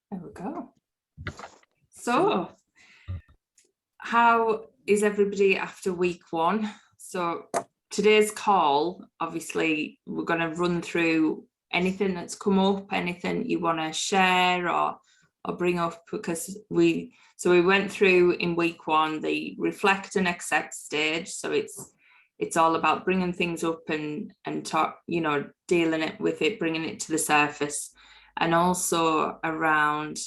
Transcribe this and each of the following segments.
There we go. So, how is everybody after week one? So, today's call, obviously, we're going to run through anything that's come up, anything you want to share or bring up, because we went through in week one the reflect and accept stage. So it's all about bringing things up and talk, dealing it with it, bringing it to the surface, and also around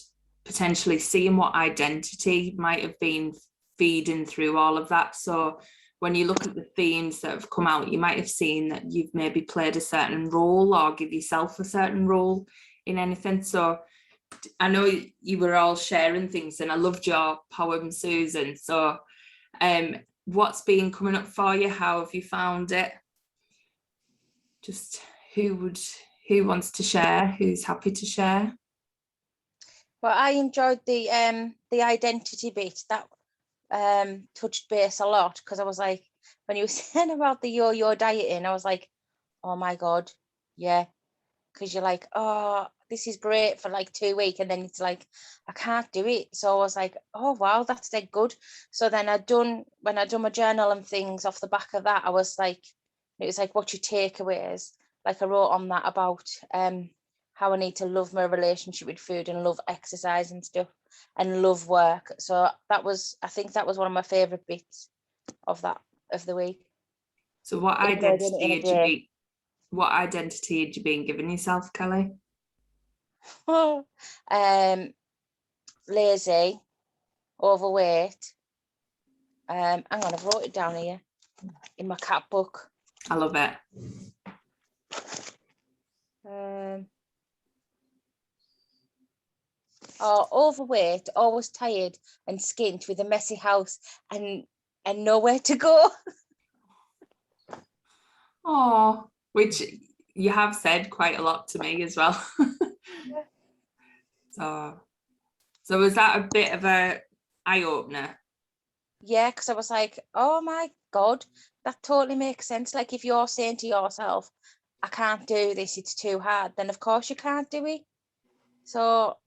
potentially seeing what identity might have been feeding through all of that. So when you look at the themes that have come out, you might have seen that you've maybe played a certain role or give yourself a certain role in anything. So I know you were all sharing things, and I loved your poem, Susan. So what's been coming up for you? How have you found it? Just who wants to share? Who's happy to share? Well, I enjoyed the identity bit. That touched base a lot, because I was like, when you were saying about the yo-yo dieting, I was like, oh my God, yeah. Because you're like, oh, this is great for like 2 weeks, and then it's like, I can't do it. So I was like, oh wow, that's dead good. So then when I done my journal and things off the back of that, I was like, it was like, what your takeaways. Like I wrote on that about how I need to love my relationship with food and love exercise and stuff and love work. So I think that was one of my favourite bits of the week. So what identity had you been giving yourself, Kelly? Lazy, overweight. Hang on, I've wrote it down here in my cat book. I love it. Overweight, always tired and skint with a messy house and nowhere to go. Oh, which you have said quite a lot to me as well. So was that a bit of a eye-opener? Yeah, because I was like, oh my God, that totally makes sense. Like if you're saying to yourself, I can't do this, it's too hard, then of course you can't do it. So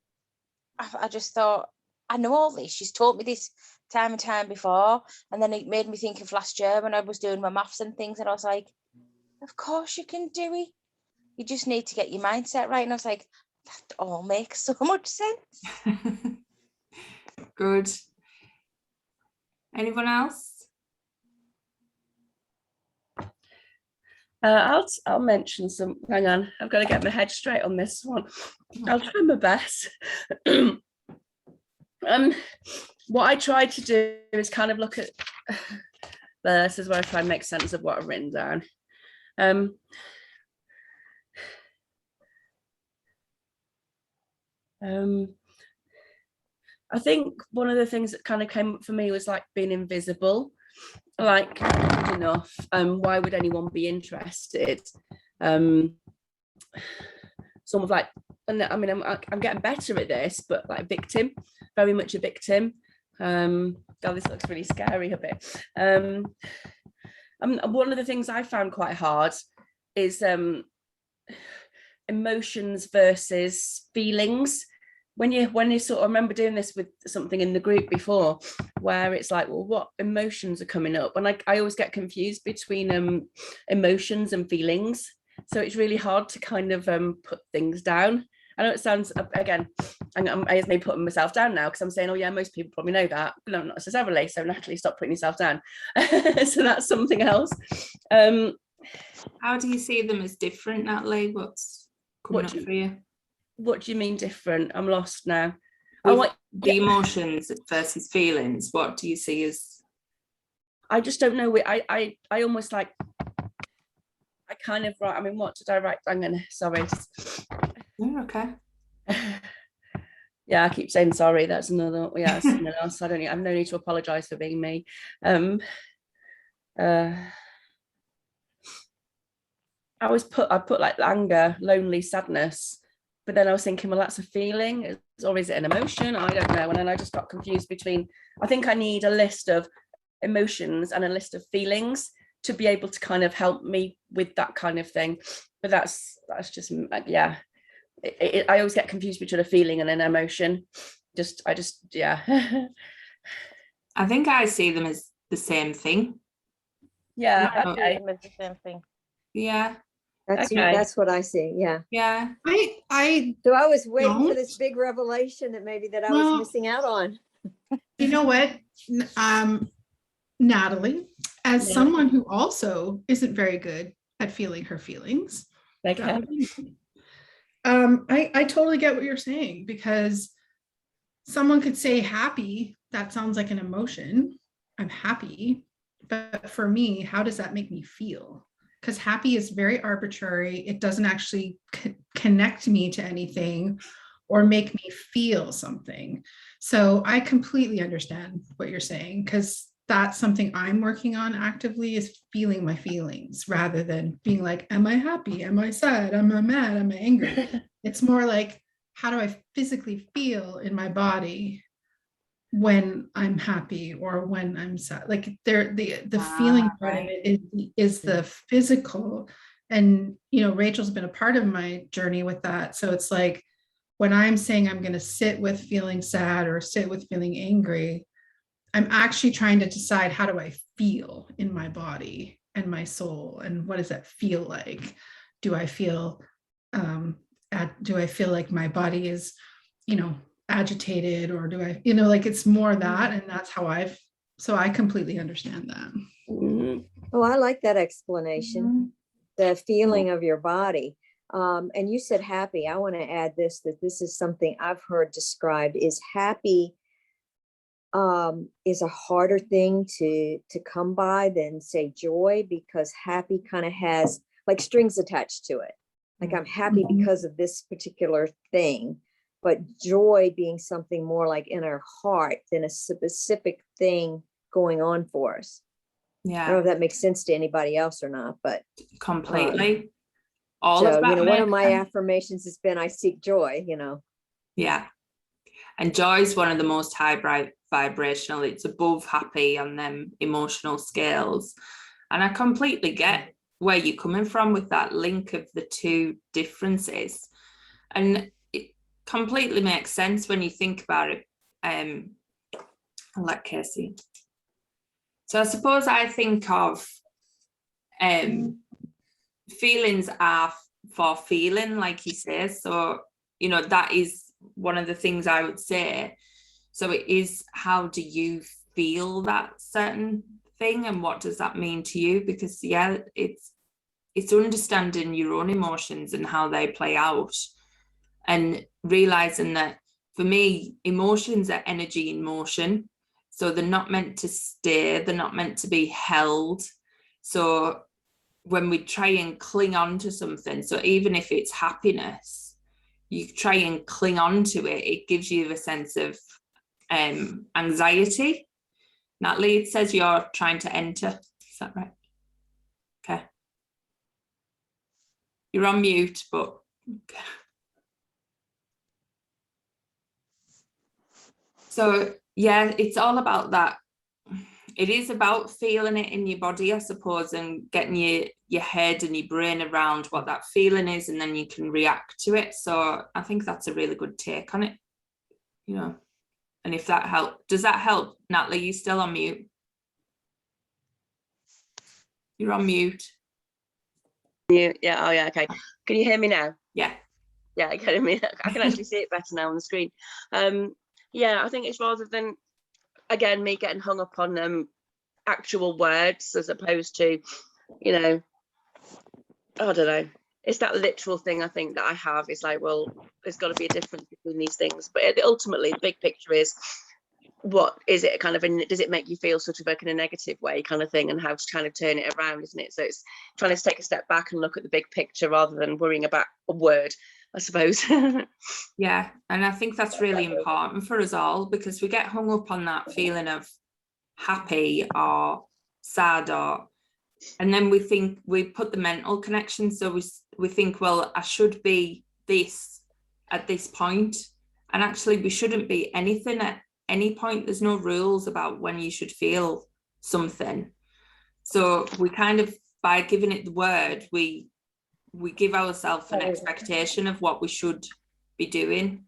I just thought, I know all this. She's taught me this time and time before. And then it made me think of last year when I was doing my maths and things. And I was like, of course you can do it. You just need to get your mindset right. And I was like, that all makes so much sense. Good. Anyone else? I'll mention some. Hang on, I've got to get my head straight on this one. I'll try my best. What I tried to do is kind of look at this is where I try and make sense of what I've written down. I think one of the things that kind of came up for me was like being invisible, like not enough. Why would anyone be interested? Some of like, and I mean, I'm getting better at this, but like victim, very much a victim. God, this looks really scary a bit. One of the things I found quite hard is emotions versus feelings. When you sort of, remember doing this with something in the group before, where it's like, well, what emotions are coming up? And I always get confused between emotions and feelings. So it's really hard to kind of put things down. I know it sounds, again, I just may putting myself down now because I'm saying, oh yeah, most people probably know that, but not necessarily. So Natalie, stop putting yourself down. So that's something else. How do you see them as different, Natalie? What's coming up for you? What do you mean different? I'm lost now. The emotions versus feelings, what do you see as? I just don't know. I almost like, I kind of write, I mean, what did I write? Sorry. Okay. Yeah, I keep saying sorry. That's another, yeah, something else. I have no need to apologize for being me. I put like anger, lonely, sadness, but then I was thinking, well, that's a feeling, or is it an emotion? I don't know. And then I just got confused between, I think I need a list of emotions and a list of feelings to be able to kind of help me with that kind of thing. But that's just, yeah. I always get confused between a feeling and an emotion. Yeah. I think I see them as the same thing. Yeah. I see Okay. them as the same thing. Yeah, Okay. That's what I see. Yeah. yeah. I So I was waiting for Don't. this big revelation that maybe that I Well- was missing out on. you know what, Natalie, as Yeah. someone who also isn't very good at feeling her feelings, Okay. I totally get what you're saying, because someone could say happy, that sounds like an emotion. I'm happy, but for me, how does that make me feel? Because happy is very arbitrary. It doesn't actually connect me to anything or make me feel something. So I completely understand what you're saying, because that's something I'm working on actively, is feeling my feelings rather than being like, am I happy? Am I sad? Am I mad? Am I angry? It's more like, how do I physically feel in my body when I'm happy or when I'm sad? Like the feeling part of it is the physical. And, Rachel's been a part of my journey with that. So it's like, when I'm saying I'm going to sit with feeling sad or sit with feeling angry, I'm actually trying to decide, how do I feel in my body and my soul? And what does that feel like? Do I feel like my body is, agitated, or do I, like it's more that, and that's how so I completely understand that. Mhm. Oh, I like that explanation. The feeling of your body. And you said happy. I want to add this, that this is something I've heard described is happy is a harder thing to come by than say joy, because happy kind of has like strings attached to it. Like I'm happy because of this particular thing, but joy being something more like in our heart than a specific thing going on for us. I don't know Yeah, if that makes sense to anybody else or not, but completely. All so, of that one of makes my sense. affirmations has been, I seek joy, Yeah. And joy is one of the most high vibrational. It's above happy on them emotional scales. And I completely get where you're coming from with that link of the two differences. And it completely makes sense when you think about it. I'll let Casey. So I suppose I think of feelings are for feeling, like he says. So, that is one of the things I would say. So it is, how do you feel that certain thing, and what does that mean to you? Because it's understanding your own emotions and how they play out, and realizing that for me, emotions are energy in motion. So they're not meant to stay, they're not meant to be held. So when we try and cling on to something, so even if it's happiness, you try and cling on to it, it gives you a sense of anxiety. Natalie, it says you're trying to enter. Is that right? Okay. You're on mute, but okay. So yeah, it's all about that. It is about feeling it in your body, I suppose, and getting your head and your brain around what that feeling is, and then you can react to it. So I think that's a really good take on it, and if that helps, does that help, Natalie? You still on mute? You're on mute. Yeah. Oh, yeah. Okay. Can you hear me now? Yeah. Yeah, I can. I can actually see it better now on the screen. Yeah, I think it's rather than, again, me getting hung up on actual words as opposed to, I don't know. It's that literal thing I think that I have. It's like, well, there's got to be a difference between these things. But ultimately, the big picture is, what is it kind of, does it make you feel sort of like in a negative way kind of thing, and how to kind of turn it around, isn't it? So it's trying to take a step back and look at the big picture rather than worrying about a word, I suppose. Yeah, and I think that's really important for us all, because we get hung up on that feeling of happy or sad, and then we put the mental connection. So we think, well, I should be this at this point, and actually we shouldn't be anything at any point. There's no rules about when you should feel something. So we kind of, by giving it the word, we we give ourselves an expectation of what we should be doing.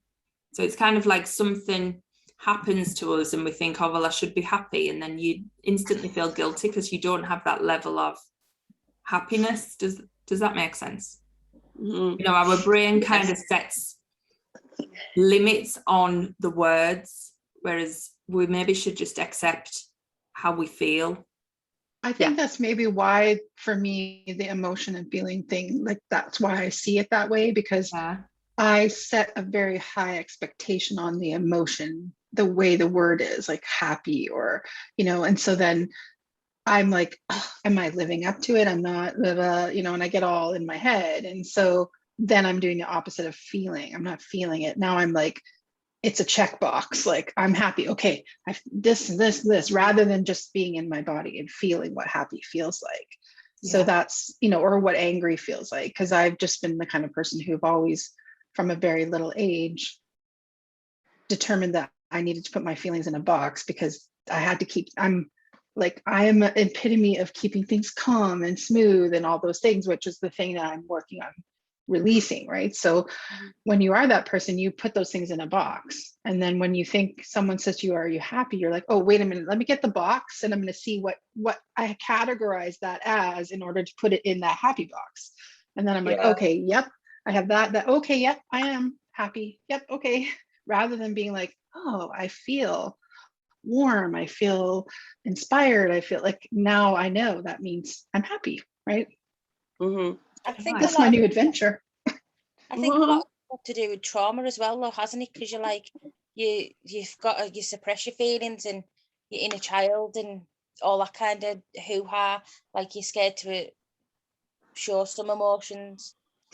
So it's kind of like something happens to us and we think, oh, well, I should be happy. And then you instantly feel guilty because you don't have that level of happiness. Does that make sense? Mhm. You know, our brain kind of sets limits on the words, whereas we maybe should just accept how we feel. I think that's maybe why, for me, the emotion and feeling thing, like that's why I see it that way, because Yeah. I set a very high expectation on the emotion, the way the word is, like happy, or, you know, and so then I'm like, "Ugh, am I living up to it? I'm not, blah, blah," you know, and I get all in my head. And so then I'm doing the opposite of feeling. I'm not feeling it. Now I'm like, it's a checkbox. Like, I'm happy. Okay, this, rather than just being in my body and feeling what happy feels like. So Yeah. that's, you know, or what angry feels like. Because I've just been the kind of person who've always, from a very little age, determined that I needed to put my feelings in a box, because I had to keep, I am an epitome of keeping things calm and smooth and all those things, which is the thing that I'm working on releasing, right? So when you are that person, you put those things in a box. And then when you think someone says to you, are you happy? You're like, oh, wait a minute, let me get the box and I'm going to see what I categorize that as in order to put it in that happy box. And then I'm like, Yeah. okay, yep, I have that, okay, yep, I am happy. Yep, okay. Rather than being like, oh, I feel warm, I feel inspired, I feel like now I know that means I'm happy, right? Mhm. I think a That's lot my of new adventure. I think a lot of it's got to do with trauma as well, though, hasn't it? Because you're like, you've got to, you suppress your feelings and your inner child and all that kind of hoo-ha. Like you're scared to show some emotions.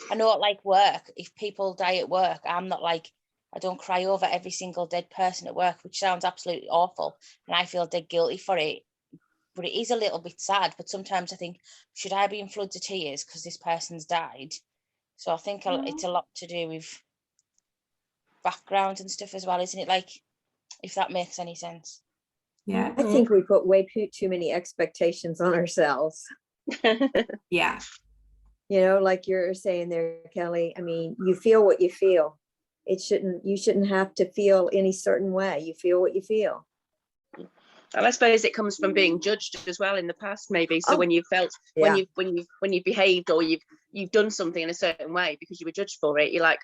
I know at like work, if people die at work, I'm not like, I don't cry over every single dead person at work, which sounds absolutely awful. And I feel dead guilty for it. But it is a little bit sad. But sometimes I think, should I be in floods of tears because this person's died? So I think it's a lot to do with background and stuff as well, isn't it? Like, if that makes any sense. Yeah. I think we put way too many expectations on ourselves. Yeah. You know, like you're saying there, Kelly, I mean, you feel what you feel. You shouldn't have to feel any certain way. You feel what you feel. And I suppose it comes from being judged as well in the past, maybe. So Oh, when you felt, yeah. when you've behaved or you've done something in a certain way because you were judged for it, you're like,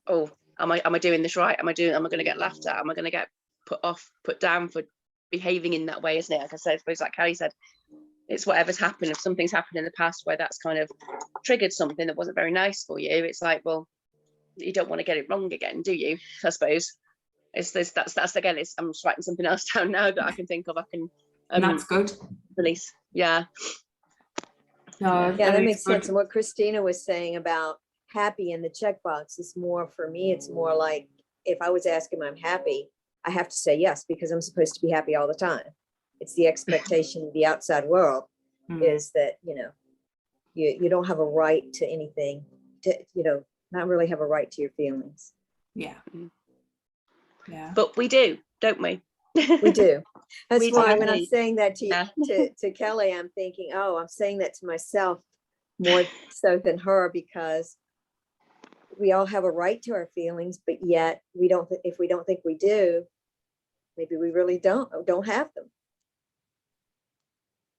oh, am I doing this right? Am I going to get laughed at? Am I going to get put down for behaving in that way? Isn't it? Like I said, I suppose, like Kelly said, it's whatever's happened. If something's happened in the past where that's kind of triggered something that wasn't very nice for you, it's like, well, you don't want to get it wrong again, do you? I suppose. It's this. That's again. I'm just writing something else down now that I can think of. I can. That's good. Release. Yeah. No, Yeah, that is makes good. sense. And what Christina was saying about happy in the checkbox is more for me. It's more like if I was asking I'm happy, I have to say yes because I'm supposed to be happy all the time. It's the expectation of the outside world is that, you know, you don't have a right to anything, to, you know, not really have a right to your feelings. Yeah. Yeah. But we do, don't we? We do. That's We why do when I'm indeed. saying that to Yeah. to Kelly, I'm thinking, oh, I'm saying that to myself more so than her, because we all have a right to our feelings, but yet we don't. If we don't think we do, maybe we really don't have them.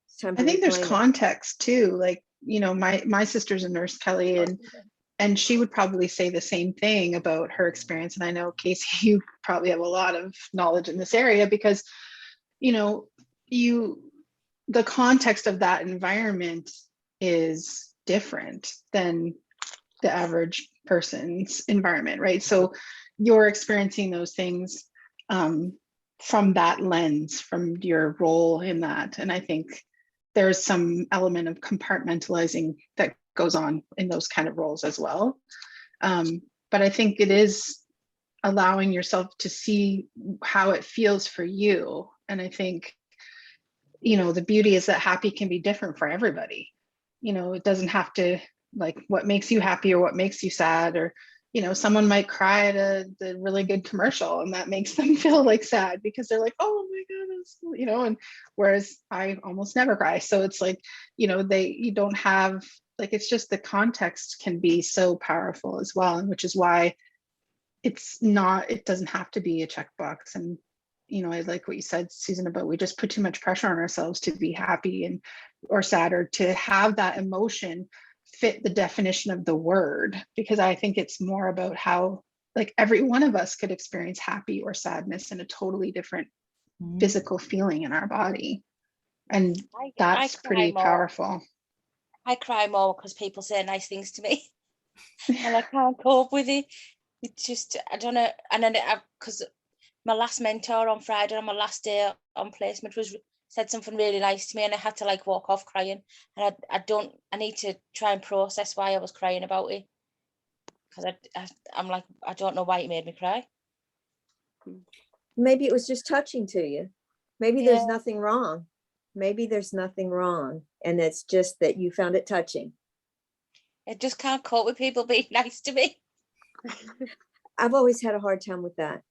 It's time to I think there's reclaim it. context too. Like, you know, my sister's a nurse, Kelly, and she would probably say the same thing about her experience. And I know, Casey, you probably have a lot of knowledge in this area because, you know, the context of that environment is different than the average person's environment, right? So you're experiencing those things from that lens, from your role in that. And I think there's some element of compartmentalizing that goes on in those kind of roles as well. But I think it is allowing yourself to see how it feels for you. And I think, you know, the beauty is that happy can be different for everybody. You know, it doesn't have to, like, what makes you happy or what makes you sad, or, you know, someone might cry at the really good commercial and that makes them feel like sad because they're like, oh my goodness, you know, and whereas I almost never cry. So it's like, you know, you don't have Like, it's just the context can be so powerful as well, and which is why it doesn't have to be a checkbox. And I like what you said, Susan, about we just put too much pressure on ourselves to be happy or sad, or to have that emotion fit the definition of the word, because I think it's more about how, like, every one of us could experience happy or sadness in a totally different physical feeling in our body. And that's pretty powerful. I cry more because people say nice things to me and I can't cope with it. It's just, I don't know. And then because my last mentor on Friday, on my last day on placement, said something really nice to me, and I had to like walk off crying. And I need to try and process why I was crying about it, because I'm like, I don't know why it made me cry. Maybe it was just touching to you. Maybe Yeah. there's nothing wrong. Maybe there's nothing wrong. And it's just that you found it touching. I just can't cope with people being nice to me. I've always had a hard time with that,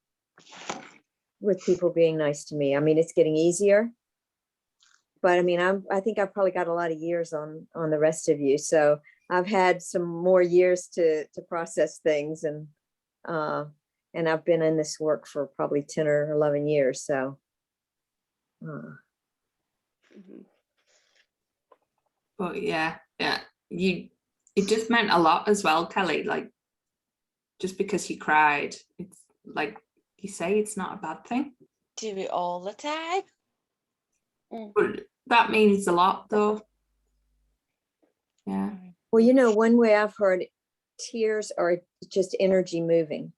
with people being nice to me. I mean, it's getting easier. But I mean, I think I've probably got a lot of years on the rest of you. So I've had some more years to process things. And I've been in this work for probably 10 or 11 years. So. But yeah, it just meant a lot as well, Kelly. Like, just because you cried, it's like you say, it's not a bad thing. Do it all the time. But that means a lot, though. Yeah. Well, one way I've heard, tears are just energy moving.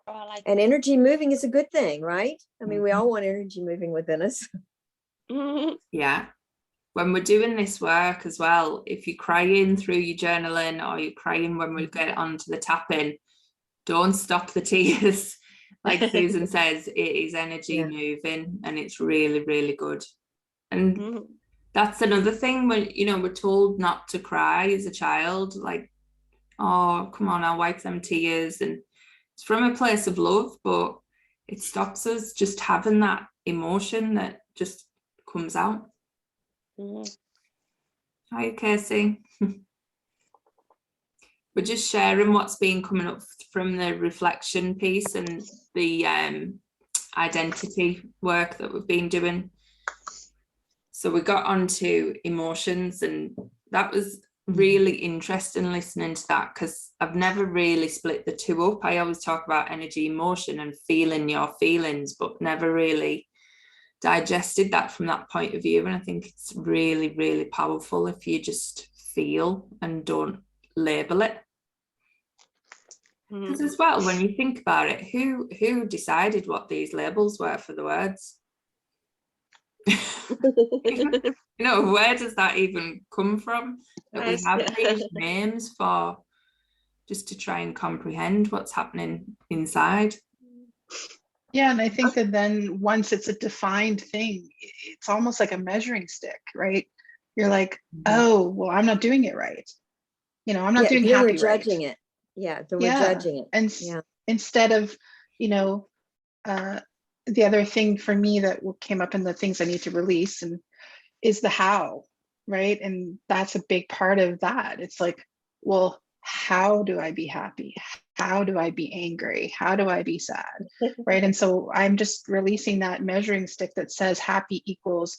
Oh, I like And energy moving is a good thing, right? I mean, we all want energy moving within us. Yeah. When we're doing this work as well, if you're crying through your journaling, or you're crying when we get onto the tapping, don't stop the tears. Like Susan says, it is energy moving, and it's really, really good. And that's another thing when, we're told not to cry as a child, like, oh, come on, I'll wipe them tears. And it's from a place of love, but it stops us just having that emotion that just comes out. Hi, Casey. We're just sharing what's been coming up from the reflection piece and the identity work that we've been doing. So we got onto emotions, and that was really interesting listening to that, because I've never really split the two up. I always talk about energy, emotion, and feeling your feelings, but never really digested that from that point of view. And I think it's really, really powerful if you just feel and don't label it. Because as well, when you think about it, who decided what these labels were for the words? Where does that even come from, that we have these names for, just to try and comprehend what's happening inside? Yeah, and I think that then once it's a defined thing, it's almost like a measuring stick, right? You're like, oh, well, I'm not doing it right. I'm not doing happy we're judging right. it. Yeah, then we're judging it. And instead of, the other thing for me that came up in the things I need to release and is the how, right? And that's a big part of that. It's like, well, how do I be happy? How do I be angry? How do I be sad? Right. And so I'm just releasing that measuring stick that says happy equals,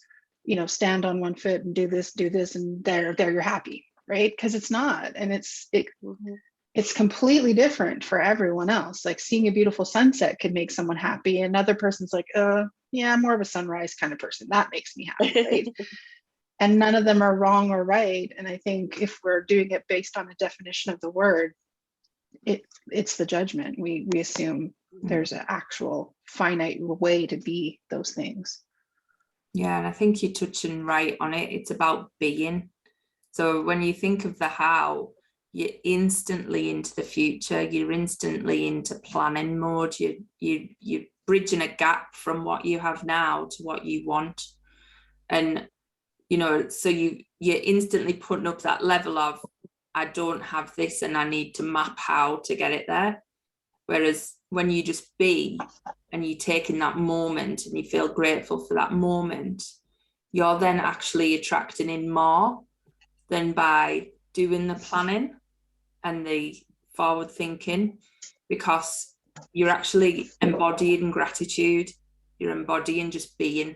stand on one foot and do this, and there you're happy, right? Because it's not. And it's completely different for everyone else. Like, seeing a beautiful sunset could make someone happy. Another person's like, yeah, I'm more of a sunrise kind of person. That makes me happy, right? And none of them are wrong or right. And I think if we're doing it based on a definition of the word, it's the judgment. We assume there's an actual finite way to be those things. Yeah, and I think you're touching right on it. It's about being. So when you think of the how, you're instantly into the future. You're instantly into planning mode. You're bridging a gap from what you have now to what you want. And so you're instantly putting up that level of, I don't have this and I need to map how to get it there. Whereas when you just be and you take in that moment and you feel grateful for that moment, you're then actually attracting in more. than by doing the planning and the forward thinking, because you're actually embodying gratitude, you're embodying just being.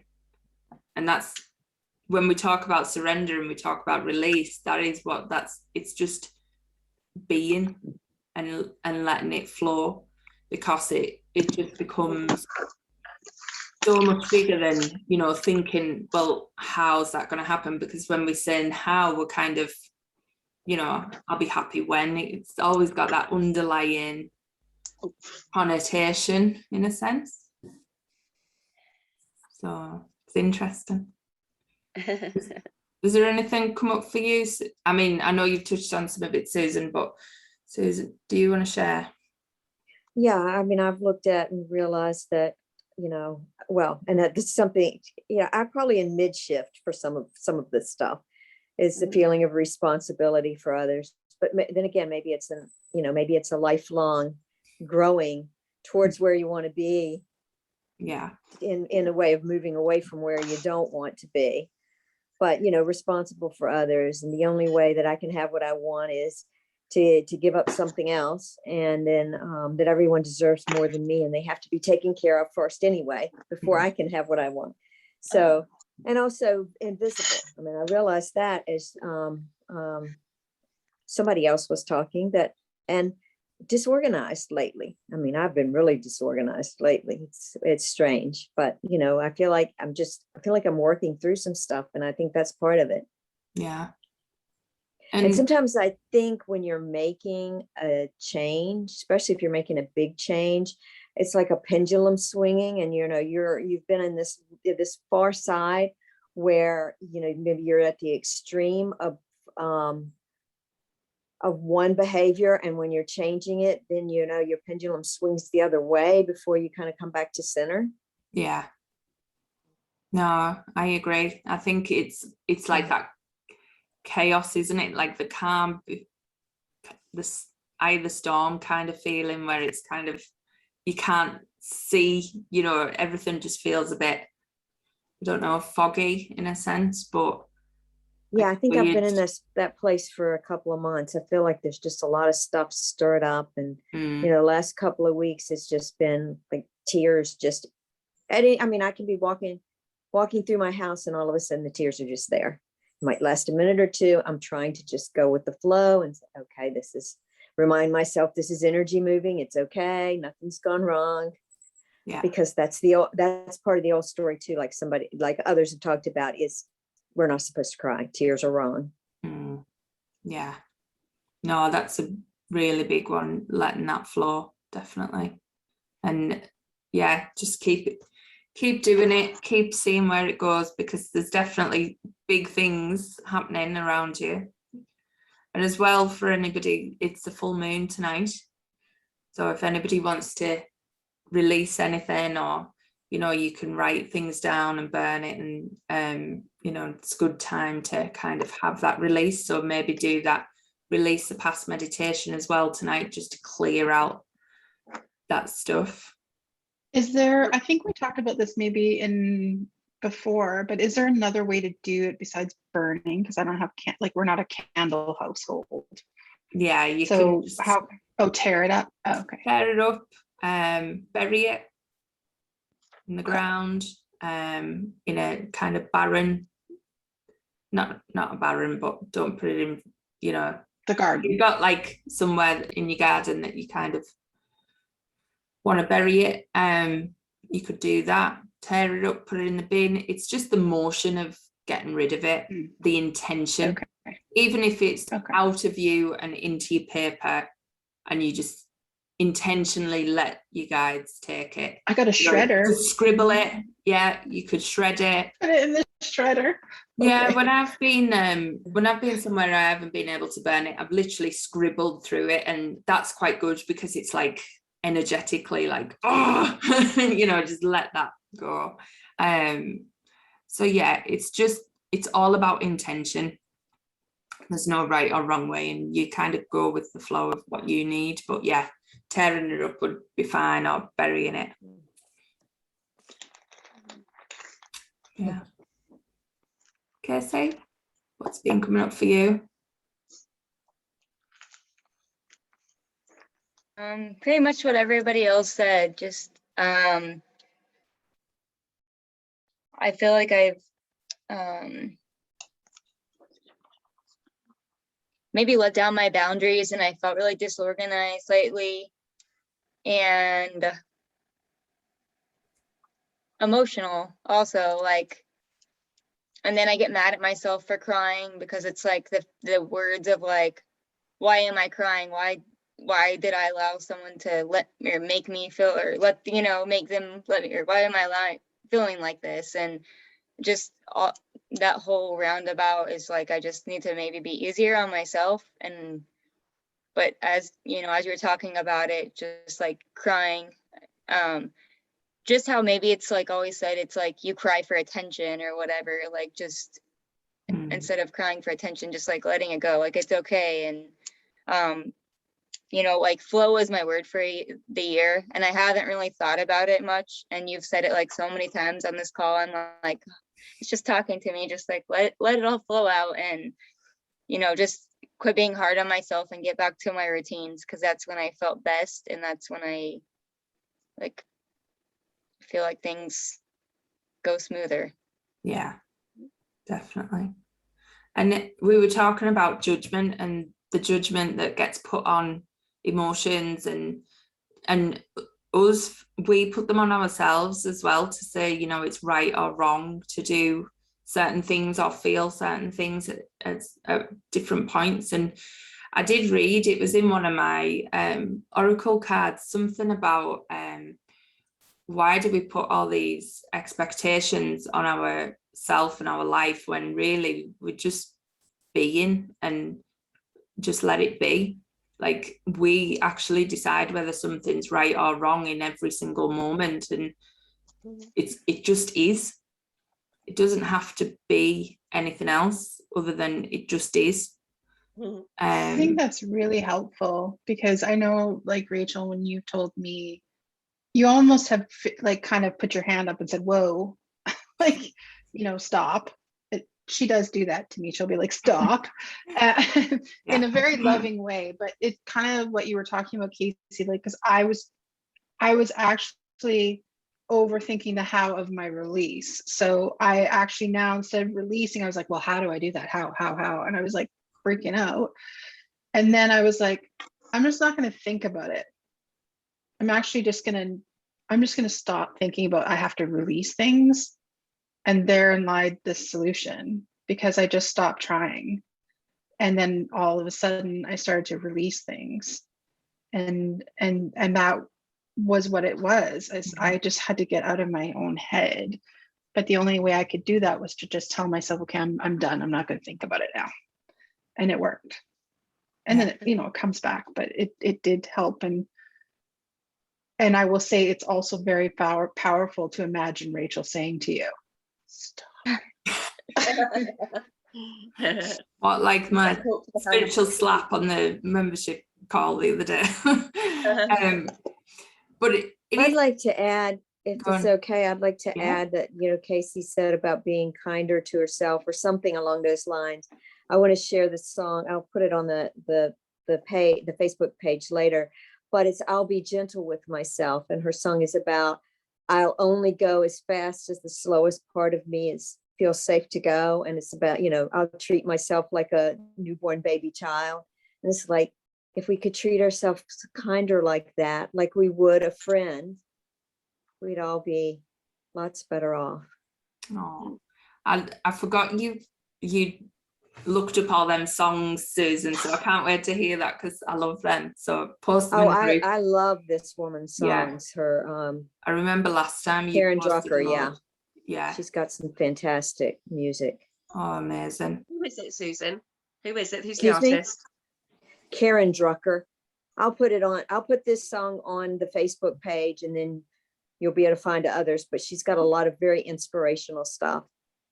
And that's when we talk about surrender and we talk about release, that is what it's just being and letting it flow, because it just becomes so much bigger than, you know, thinking, well, how's that going to happen? Because when we say how, we're kind of, you know, I'll be happy when, it's always got that underlying connotation in a sense. So it's interesting. Is there anything come up for you? I mean, I know you've touched on some of it, Susan, but Susan, do you want to share? Yeah, I mean, I've looked at and realized that, you know, well, and that's something, yeah, I'm probably in mid shift for some of this stuff, is the feeling of responsibility for others. But then again, maybe it's maybe it's a lifelong growing towards where you want to be. Yeah. In a way of moving away from where you don't want to be. But, you know, responsible for others. And the only way that I can have what I want is to give up something else. And then that everyone deserves more than me, and they have to be taken care of first anyway, before I can have what I want. So, and also invisible. I mean, I realized that as somebody else was talking, that, and disorganized lately. I mean, I've been really disorganized lately. It's strange, but you know, I feel like I'm working through some stuff, and I think that's part of it. Yeah. And sometimes I think when you're making a change, especially if you're making a big change, it's like a pendulum swinging, and you know, you've been in this far side where, you know, maybe you're at the extreme of one behavior, and when you're changing it, then, you know, your pendulum swings the other way before you kind of come back to center. Yeah. No, I agree. I think it's like that chaos, isn't it? Like the calm, this eye of the storm kind of feeling, where it's kind of, you can't see, you know, everything just feels a bit, I don't know, foggy in a sense, but yeah, I think I've been in that place for a couple of months. I feel like there's just a lot of stuff stirred up, and you know, last couple of weeks it's just been like tears. Just, I mean, I can be walking through my house, and all of a sudden the tears are just there. It might last a minute or two. I'm trying to just go with the flow and say, okay, remind myself this is energy moving. It's okay. Nothing's gone wrong. Yeah. Because that's part of the old story too. Like others have talked about, is we're not supposed to cry. Tears are wrong. Yeah. No, that's a really big one, letting that flow, definitely. And yeah, just keep doing it, keep seeing where it goes, because there's definitely big things happening around you. And as well, for anybody, it's the full moon tonight. So if anybody wants to release anything, or, you know, you can write things down and burn it, and you know, it's a good time to kind of have that release. So maybe do that release the past meditation as well tonight, just to clear out that stuff. Is there, I think we talked about this maybe in before, but is there another way to do it besides burning? Because I don't have we're not a candle household. Yeah, you can just tear it up. Oh, okay. Tear it up, bury it in the ground, in a kind of barren, not a barren, but don't put it in, you know, the garden. You've got like somewhere in your garden that you kind of want to bury it. You could do that, tear it up, put it in the bin. It's just the motion of getting rid of it, the intention. Okay. Even if it's out of you and into your paper, and you just intentionally let your guides take it. I got a shredder. Just scribble it. Yeah, you could shred it. Put it in the shredder. Yeah, Okay. when I've been somewhere I haven't been able to burn it, I've literally scribbled through it, and that's quite good, because it's like energetically like, oh, you know, just let that go. So yeah, it's all about intention. There's no right or wrong way, and you kind of go with the flow of what you need. But yeah, tearing it up would be fine, or burying it. Yeah. Casey, What's been coming up for you? Pretty much what everybody else said. Just I feel like I've maybe let down my boundaries, and I felt really disorganized lately and emotional also, like, and then I get mad at myself for crying because it's like the words of like, why am I crying? Why did I allow someone to let me or make me feel, or make them let me, or why am I feeling like this? And just all that whole roundabout is like, I just need to maybe be easier on myself. But as you were talking about it, just like crying, just how maybe it's like always said, it's like you cry for attention or whatever, like just instead of crying for attention, just like letting it go, like it's okay. And like flow is my word for the year, and I haven't really thought about it much, and you've said it like so many times on this call. I'm like, it's just talking to me, just like let it all flow out, and just quit being hard on myself and get back to my routines, because that's when I felt best, and that's when I like feel like things go smoother. Yeah, definitely. And we were talking about judgment and the judgment that gets put on emotions, and us, we put them on ourselves as well, to say, it's right or wrong to do certain things or feel certain things at different points. And I did read, it was in one of my oracle cards, something about why do we put all these expectations on ourself and our life when really we're just being, and just let it be. Like, we actually decide whether something's right or wrong in every single moment, and it just is. It doesn't have to be anything else other than it just is. I think that's really helpful, because I know, like Rachel, when you told me, you almost have like kind of put your hand up and said, whoa, like, stop. She does do that to me. She'll be like, stop, in a very loving way. But it's kind of what you were talking about, Casey, like, because I was actually overthinking the how of my release. So I actually now, instead of releasing, I was like, well, how do I do that? How? And I was like freaking out. And then I was like, I'm just not going to think about it. I'm just going to stop thinking about I have to release things. And therein lied the solution, because I just stopped trying. And then all of a sudden I started to release things. And that was what it was. I just had to get out of my own head. But the only way I could do that was to just tell myself, okay, I'm done. I'm not going to think about it now. And it worked. And then it comes back, but it did help. And I will say, it's also very powerful to imagine Rachel saying to you, stop. What, like my spiritual slap on the membership call the other day. But I'd like to add, if Go it's on. okay, I'd like to Yeah. add that, Casey said about being kinder to herself or something along those lines. I want to share this song. I'll put it on the page, the Facebook page later, but it's I'll Be Gentle with Myself. And her song is about, I'll only go as fast as the slowest part of me feels safe to go. And it's about, I'll treat myself like a newborn baby child. And it's like, if we could treat ourselves kinder like that, like we would a friend, we'd all be lots better off. Oh, I forgot you looked up all them songs, Susan, so I can't wait to hear that, because I love them. So post them in the group. I love this woman's Yeah. songs. Her I remember last time you Karen posted Drucker, a yeah. load. Yeah. She's got some fantastic music. Oh, amazing. Who is it, Susan? Who is it? Who's Excuse the me? artist? Karen Drucker. I'll put this song on the Facebook page, and then you'll be able to find others, but she's got a lot of very inspirational stuff.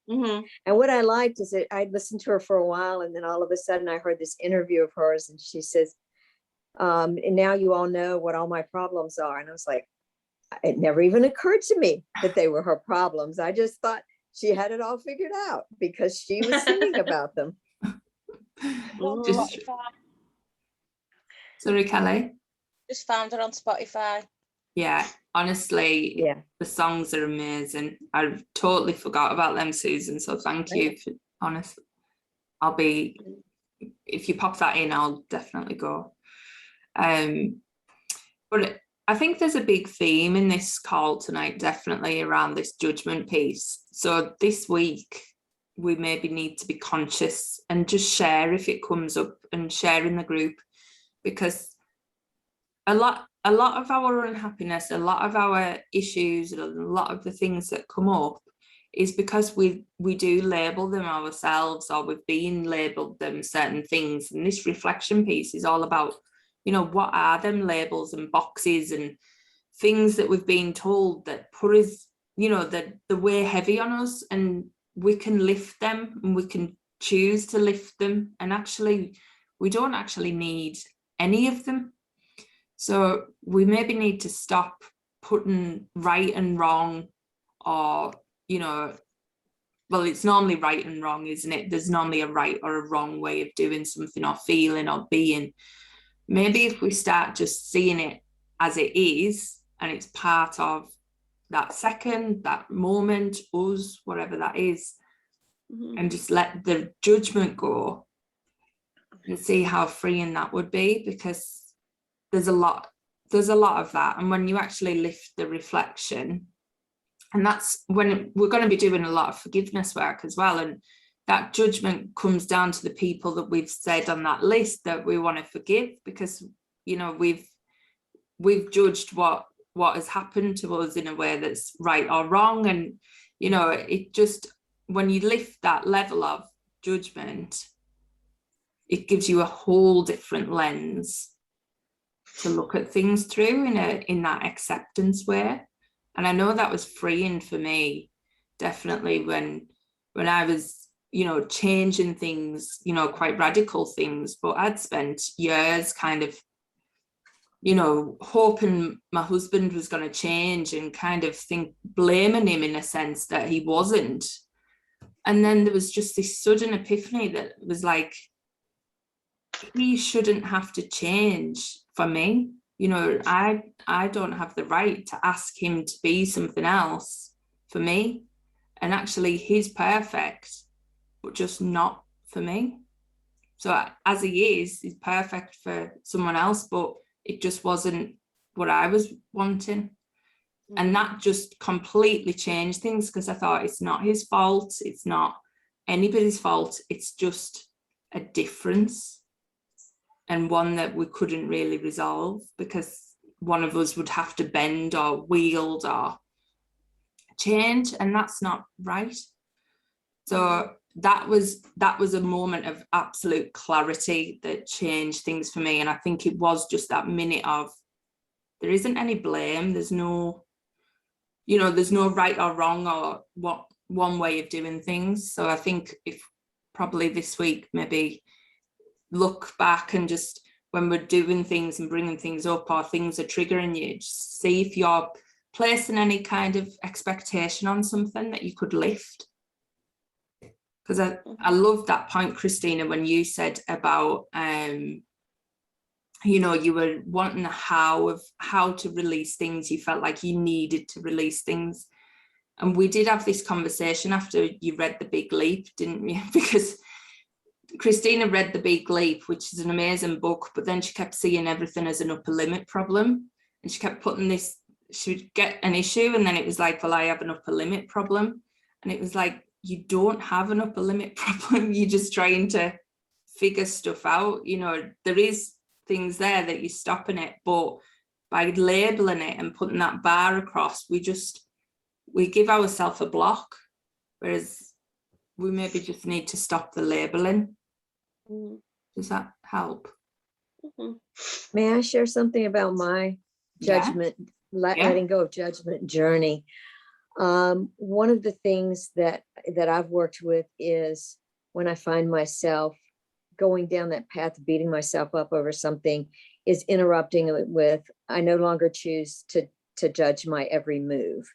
Mm-hmm. And what I liked is that I'd listened to her for a while, and then all of a sudden I heard this interview of hers, and she says, and now you all know what all my problems are. And I was like, it never even occurred to me that they were her problems. I just thought she had it all figured out because she was singing about them. On Just- Spotify. Sorry, Kelly. Just found it on Spotify. Yeah, honestly, Yeah. the songs are amazing. I totally forgot about them, Susan. So thank you for honestly. I'll be, if you pop that in, I'll definitely go. But I think there's a big theme in this call tonight, definitely around this judgment piece. So this week, we maybe need to be conscious and just share if it comes up, and share in the group, because a lot of our unhappiness, a lot of our issues, a lot of the things that come up is because we do label them ourselves, or we've been labeled them certain things. And this reflection piece is all about, you know, what are them labels and boxes and things that we've been told that put us, you know, that they weigh heavy on us, and we can lift them and we can choose to lift them. And actually, we don't actually need any of them. So we maybe need to stop putting right and wrong, or, you know, well, it's normally right and wrong, isn't it? There's normally a right or a wrong way of doing something or feeling or being. Maybe if we start just seeing it as it is, and it's part of that second, that moment, us, whatever that is, and just let the judgment go and see how freeing that would be, because there's a lot of that. And when you actually lift the reflection, and that's when we're going to be doing a lot of forgiveness work as well, and that judgment comes down to the people that we've said on that list that we want to forgive, because, you know, we've judged what has happened to us in a way that's right or wrong. And, you know, it just, when you lift that level of judgment, it gives you a whole different lens to look at things through in that acceptance way. And I know that was freeing for me, definitely, when I was, you know, changing things, you know, quite radical things. But I'd spent years kind of, you know, hoping my husband was going to change, and kind of blaming him in a sense that he wasn't. And then there was just this sudden epiphany that was like, he shouldn't have to change for me. You know, I don't have the right to ask him to be something else for me. And actually, he's perfect, but just not for me. So as he is, he's perfect for someone else, but it just wasn't what I was wanting. And that just completely changed things, because I thought, it's not his fault. It's not anybody's fault. It's just a difference, and one that we couldn't really resolve, because one of us would have to bend or wield or change, and that's not right. So that was a moment of absolute clarity that changed things for me. And I think it was just that minute of, there isn't any blame, there's no, you know, there's no right or wrong or what one way of doing things. So I think if probably this week, maybe look back and just, when we're doing things and bringing things up, or things are triggering you, just see if you're placing any kind of expectation on something that you could lift. Because I love that point, Christina, when you said about, you know, you were wanting the how to release things. You felt like you needed to release things. And we did have this conversation after you read The Big Leap, didn't you? Because Christina read The Big Leap, which is an amazing book, but then she kept seeing everything as an upper limit problem. And she kept putting this, she would get an issue, and then it was like, well, I have an upper limit problem. And it was like, you don't have an upper limit problem. You're just trying to figure stuff out. You know, there is things there that you're stopping it, but by labeling it and putting that bar across, we give ourselves a block, whereas we maybe just need to stop the labeling. Does that help? May I share something about my judgment, letting go of judgment journey? One of the things that I've worked with is, when I find myself going down that path of beating myself up over something, is interrupting it with, I no longer choose to judge my every move.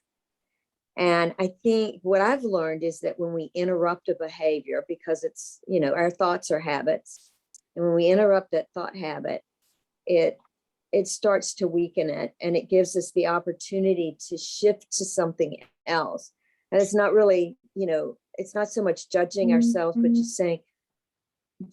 And I think what I've learned is that when we interrupt a behavior, because it's, you know, our thoughts are habits, and when we interrupt that thought habit, it starts to weaken it, and it gives us the opportunity to shift to something else. And it's not really, you know, it's not so much judging ourselves, but just saying,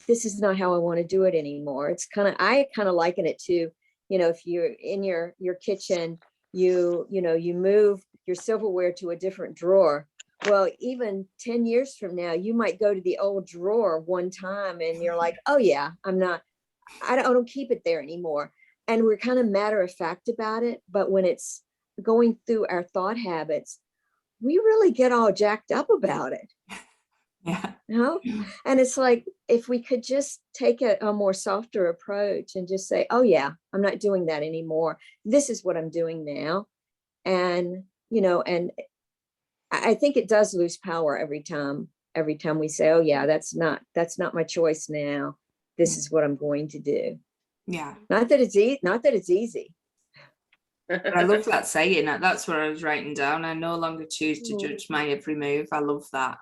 this is not how I want to do it anymore. It's I kind of liken it to, you know, if you're in your kitchen, you know, you move your silverware to a different drawer. Well, even 10 years from now, you might go to the old drawer one time and you're like, oh yeah, I don't keep it there anymore. And we're kind of matter of fact about it. But when it's going through our thought habits, we really get all jacked up about it. Yeah. You know? And it's like, if we could just take a more softer approach and just say, oh yeah, I'm not doing that anymore. This is what I'm doing now. And, you know, and I think it does lose power every time we say, oh yeah, that's not my choice now. This is what I'm going to do. Yeah. Not that it's easy. But I love that saying. That's what I was writing down. I no longer choose to judge my every move. I love that,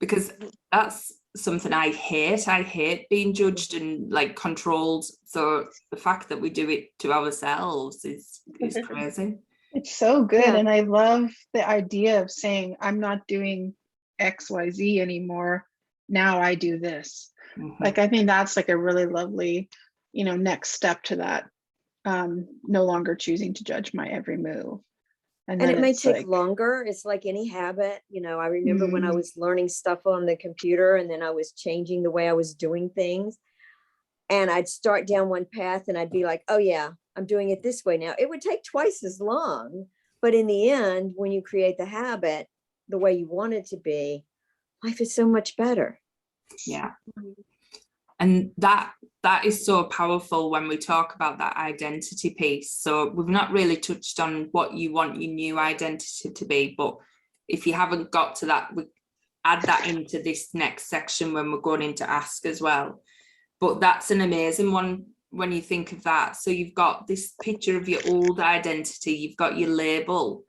because that's something I hate. I hate being judged and like controlled. So the fact that we do it to ourselves is crazy. It's so good. Yeah. And I love the idea of saying, I'm not doing XYZ anymore. Now I do this. Mhm. Like, I think that's like a really lovely, you know, next step to that. No longer choosing to judge my every move. And then it may it's take like, longer. It's like any habit. You know, I remember when I was learning stuff on the computer, and then I was changing the way I was doing things. And I'd start down one path and I'd be like, oh yeah, I'm doing it this way now. It would take twice as long. But in the end, when you create the habit the way you want it to be, life is so much better. Yeah. And that is so powerful when we talk about that identity piece. So we've not really touched on what you want your new identity to be, but if you haven't got to that, we add that into this next section when we're going into ask as well. But that's an amazing one when you think of that. So you've got this picture of your old identity, you've got your label,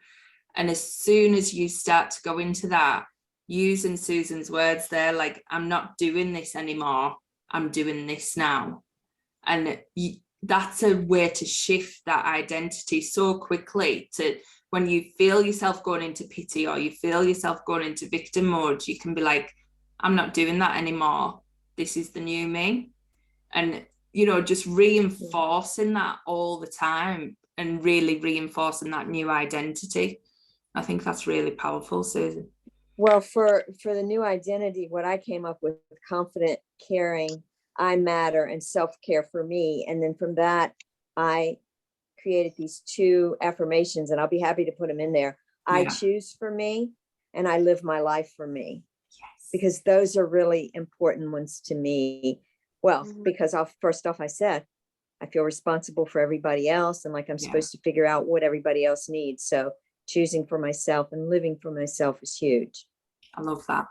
and as soon as you start to go into that, using Susan's words there, like, I'm not doing this anymore, I'm doing this now. And that's a way to shift that identity so quickly. To when you feel yourself going into pity or you feel yourself going into victim mode, you can be like, I'm not doing that anymore. This is the new me. And, you know, just reinforcing that all the time and really reinforcing that new identity. I think that's really powerful, Susan. Well, for the new identity, what I came up with, confident, caring, I matter, and self-care for me. And then from that, I created these 2 affirmations, and I'll be happy to put them in there. Yeah. I choose for me, and I live my life for me. Yes. Because those are really important ones to me. Well, because first off, I said, I feel responsible for everybody else, and like I'm supposed to figure out what everybody else needs. So choosing for myself and living for myself is huge. I love that.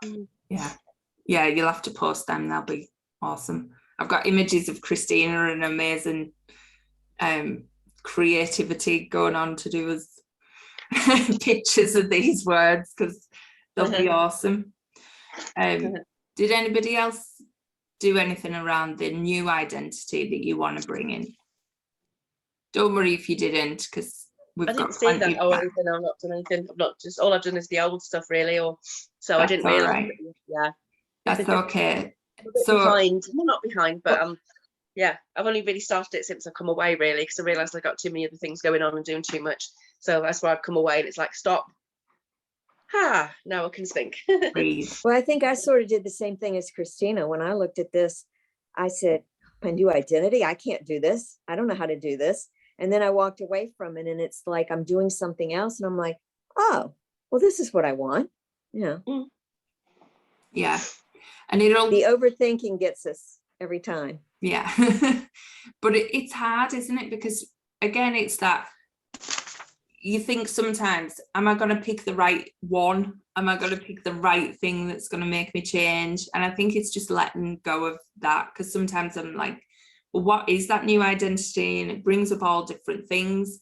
Yeah. Yeah, you'll have to post them. They'll be awesome. I've got images of Christina and amazing creativity going on to do with pictures of these words, because they'll be awesome. Did anybody else do anything around the new identity that you want to bring in? Don't worry if you didn't, because we've got say that or anything. I've not done anything. All I've done is the old stuff really, or so That's I didn't really. right. Yeah, that's okay. So behind, well, not behind, but yeah, I've only really started it since I've come away really, because I realised I got too many other things going on and doing too much. So that's why I've come away, and it's like, stop. Now I can think. Breathe. Well, I think I sort of did the same thing as Christina. When I looked at this, I said, my new identity, I can't do this. I don't know how to do this. And then I walked away from it, and it's like I'm doing something else. And I'm like, oh, well, this is what I want. Yeah. Yeah. And the overthinking gets us every time. Yeah. But it's hard, isn't it? Because again, it's that you think sometimes, am I going to pick the right one? Am I going to pick the right thing that's going to make me change? And I think it's just letting go of that, because sometimes I'm like, well, what is that new identity? And it brings up all different things.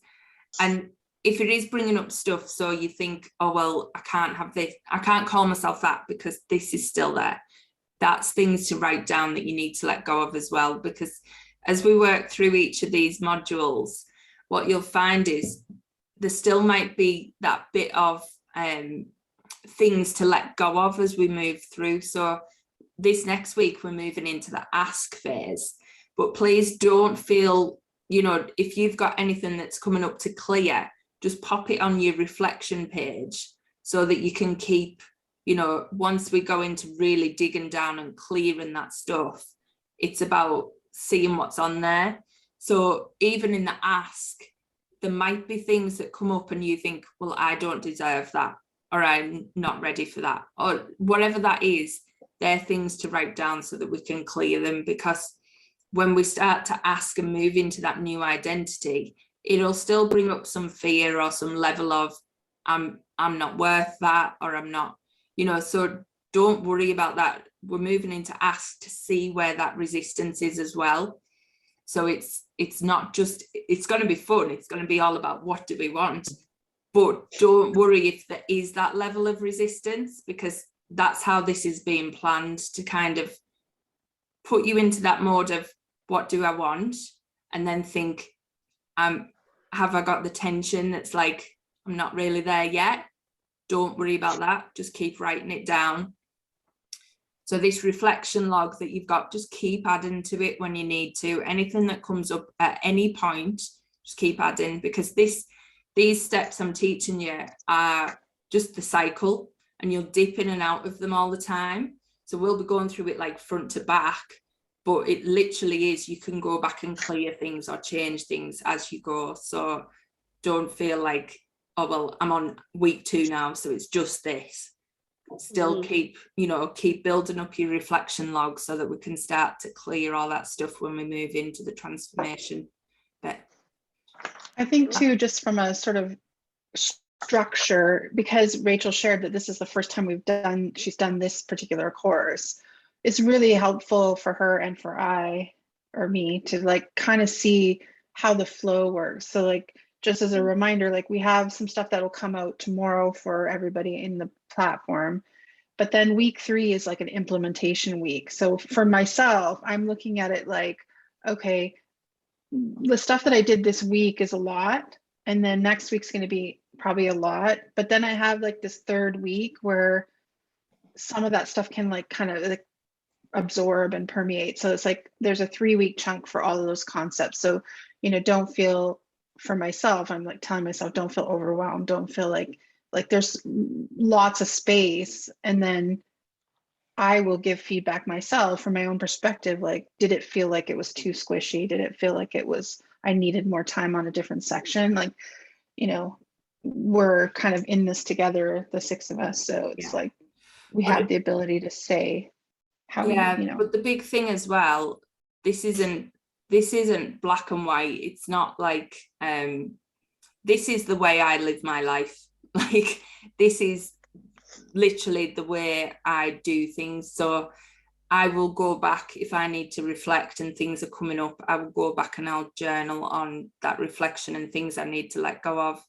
And if it is bringing up stuff, so you think, oh, well, I can't have this, I can't call myself that because this is still there. That's things to write down that you need to let go of as well, because as we work through each of these modules, what you'll find is there still might be that bit of things to let go of as we move through. So this next week, we're moving into the ask phase, but please don't feel, you know, if you've got anything that's coming up to clear, just pop it on your reflection page so that you can keep, you know, once we go into really digging down and clearing that stuff, it's about seeing what's on there. So even in the ask, there might be things that come up and you think, well, I don't deserve that, or I'm not ready for that, or whatever that is. They're things to write down so that we can clear them, because when we start to ask and move into that new identity, it'll still bring up some fear or some level of I'm not worth that, or I'm not, you know, so don't worry about that. We're moving into ask to see where that resistance is as well. So it's not just, it's going to be fun. It's going to be all about what do we want, but don't worry if there is that level of resistance, because that's how this is being planned, to kind of put you into that mode of what do I want? And then think, have I got the tension that's like, I'm not really there yet? Don't worry about that. Just keep writing it down. So this reflection log that you've got, just keep adding to it when you need to. Anything that comes up at any point, just keep adding, because these steps I'm teaching you are just the cycle, and you'll dip in and out of them all the time. So we'll be going through it like front to back, but it literally is, you can go back and clear things or change things as you go. So don't feel like, oh, well, I'm on week 2 now, so it's just this. Still keep building up your reflection log so that we can start to clear all that stuff when we move into the transformation bit. I think too, just from a sort of structure, because Rachel shared that this is the first time she's done this particular course, it's really helpful for her and for me to like kind of see how the flow works. So like, just as a reminder, like we have some stuff that will come out tomorrow for everybody in the platform, but then week 3 is like an implementation week. So for myself, I'm looking at it like, okay, the stuff that I did this week is a lot, and then next week's going to be probably a lot, but then I have like this 3rd week where some of that stuff can like kind of like absorb and permeate. So it's like there's a 3-week chunk for all of those concepts. So, you know, don't feel, for myself, I'm like telling myself, don't feel overwhelmed, don't feel like there's lots of space. And then I will give feedback myself from my own perspective, like, did it feel like it was too squishy? Did it feel like I needed more time on a different section? Like, you know, we're kind of in this together, the 6 of us. So it's like, we have the ability to say how, you know. But the big thing as well, this isn't black and white. It's not like, this is the way I live my life. Like, this is literally the way I do things. So I will go back if I need to reflect and things are coming up. I will go back and I'll journal on that reflection and things I need to let go of.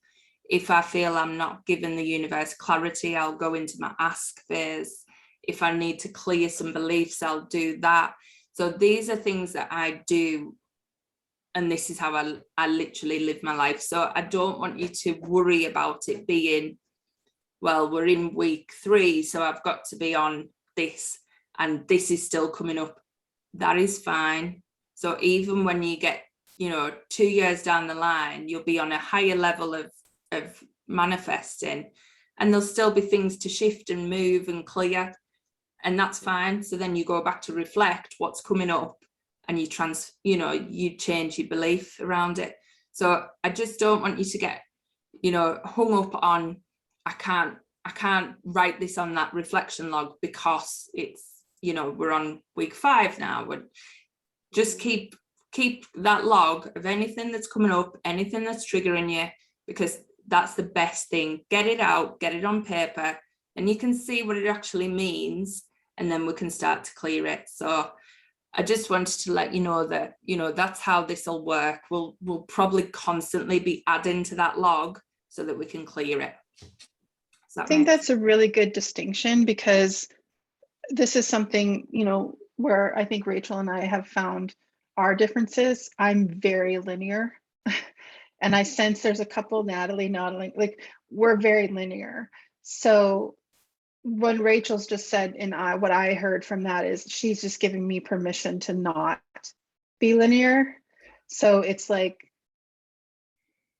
If I feel I'm not giving the universe clarity, I'll go into my ask phase. If I need to clear some beliefs, I'll do that. So these are things that I do, and this is how I literally live my life. So I don't want you to worry about it being, well, we're in week 3, so I've got to be on this, and this is still coming up. That is fine. So even when you get, you know, 2 years down the line, you'll be on a higher level of manifesting, and there'll still be things to shift and move and clear, and that's fine. So then you go back to reflect what's coming up, and you change your belief around it. So I just don't want you to get, you know, hung up on, I can't write this on that reflection log because it's, you know, we're on week 5 now. Just keep that log of anything that's coming up, anything that's triggering you, because that's the best thing. Get it out, get it on paper, and you can see what it actually means, and then we can start to clear it. So I just wanted to let you know that, you know, that's how this will work. We'll probably constantly be adding to that log so that we can clear it. I think that's a really good distinction, because this is something, you know, where I think Rachel and I have found our differences. I'm very linear. And I sense there's a couple, Natalie nodding, like we're very linear. So when Rachel's just said, and what I heard from that is she's just giving me permission to not be linear. So it's like,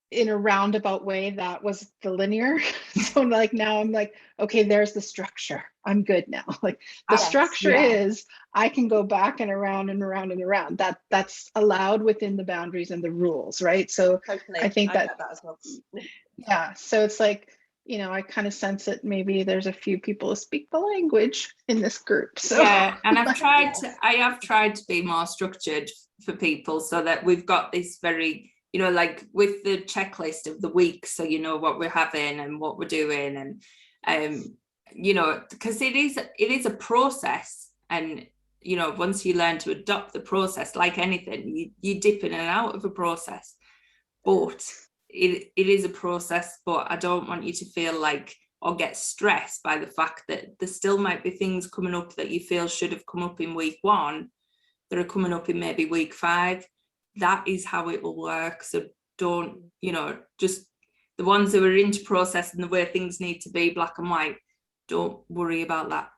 in a roundabout way, that was the linear. So like now I'm like, okay, there's the structure. I'm good now. Like the structure is I can go back and around and around and around. That's allowed within the boundaries and the rules, right? So Totally. I think that as well. yeah. So it's like, you know, I kind of sense that maybe there's a few people who speak the language in this group. So yeah, and I have tried to be more structured for people so that we've got this very, you know, like with the checklist of the week, so you know what we're having and what we're doing, and you know, because it is a process, and you know, once you learn to adopt the process, like anything, you dip in and out of a process, but it is a process. But I don't want you to feel like or get stressed by the fact that there still might be things coming up that you feel should have come up in week 1 that are coming up in maybe week 5. That is how it will work. So don't, you know, just the ones who are into process and the way things need to be black and white, don't worry about that.